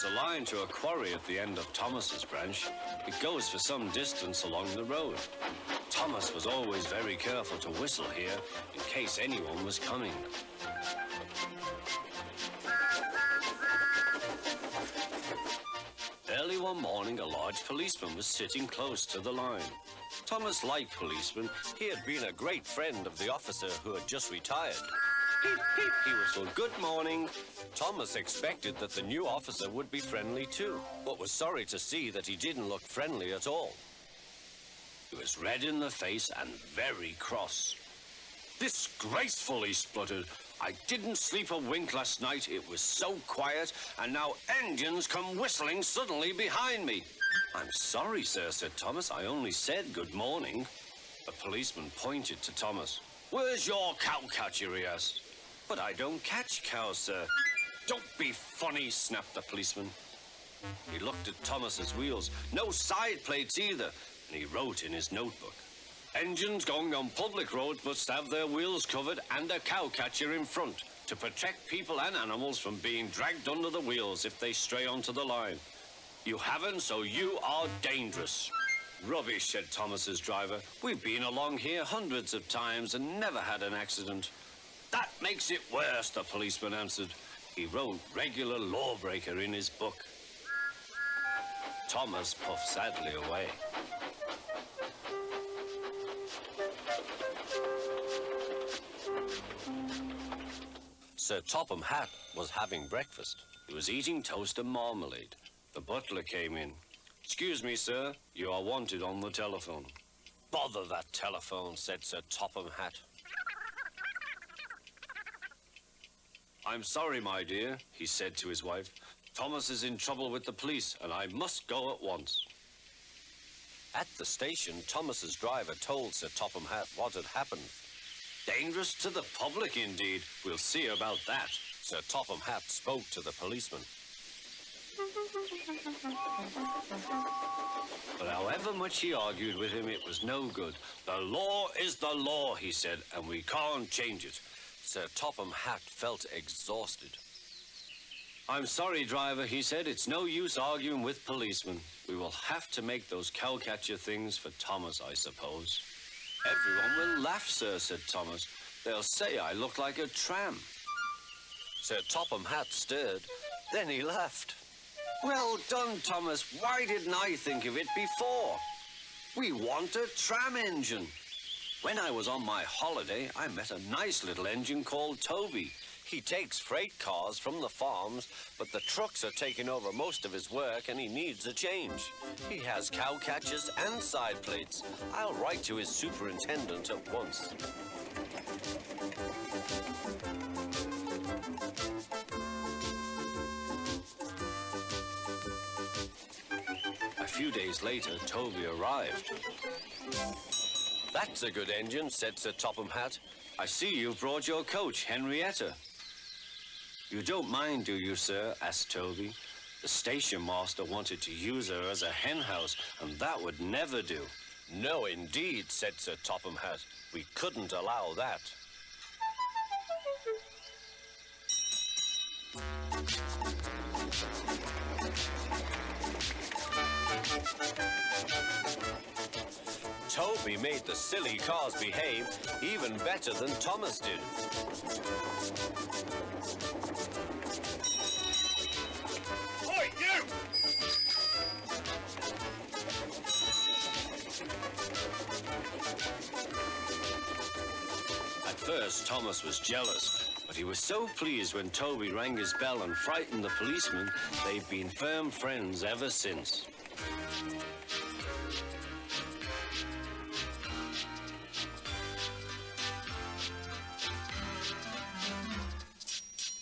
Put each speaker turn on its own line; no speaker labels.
There's a line to a quarry at the end of Thomas's branch. It goes for some distance along the road. Thomas was always very careful to whistle here in case anyone was coming. Early one morning, a large policeman was sitting close to the line. Thomas liked policemen. He had been a great friend of the officer who had just retired. Peep, peep, he whistled, "Good morning." Thomas expected that the new officer would be friendly too, but was sorry to see that he didn't look friendly at all. He was red in the face and very cross. "Disgraceful," he spluttered. "I didn't sleep a wink last night. It was so quiet, and now engines come whistling suddenly behind me." "I'm sorry, sir," said Thomas. "I only said good morning." The policeman pointed to Thomas. "Where's your cowcatcher?" he asked. "But I don't catch cows, sir." "Don't be funny," snapped the policeman. He looked at Thomas's wheels. No side plates either, and he wrote in his notebook, "Engines going on public roads must have their wheels covered and a cowcatcher in front to protect people and animals from being dragged under the wheels if they stray onto the line. You haven't, so you are dangerous." "Rubbish," said Thomas's driver. "We've been along here hundreds of times and never had an accident." "That makes it worse," the policeman answered. He wrote "regular lawbreaker" in his book. Thomas puffed sadly away. Sir Topham Hatt was having breakfast. He was eating toast and marmalade. The butler came in. "Excuse me, sir, you are wanted on the telephone." "Bother that telephone," said Sir Topham Hatt. "I'm sorry, my dear," he said to his wife. "Thomas is in trouble with the police, and I must go at once." At the station, Thomas's driver told Sir Topham Hatt what had happened. "Dangerous to the public, indeed. We'll see about that." Sir Topham Hatt spoke to the policeman. But however much he argued with him, it was no good. "The law is the law," he said, "and we can't change it." Sir Topham Hatt felt exhausted. "I'm sorry, driver," he said. "It's no use arguing with policemen. We will have to make those cowcatcher things for Thomas, I suppose." "Everyone will laugh, sir," said Thomas. "They'll say I look like a tram." Sir Topham Hatt stared. Then he laughed. "Well done, Thomas. Why didn't I think of it before? We want a tram engine. When I was on my holiday, I met a nice little engine called Toby. He takes freight cars from the farms, but the trucks are taking over most of his work and he needs a change. He has cowcatchers and side plates. I'll write to his superintendent at once." A few days later, Toby arrived. "That's a good engine," said Sir Topham Hatt. "I see you've brought your coach, Henrietta." "You don't mind, do you, sir?" asked Toby. "The station master wanted to use her as a hen house, and that would never do." "No, indeed," said Sir Topham Hatt. "We couldn't allow that." Toby made the silly cars behave even better than Thomas did.
Oi, you!
At first, Thomas was jealous, but he was so pleased when Toby rang his bell and frightened the policeman. They've been firm friends ever since.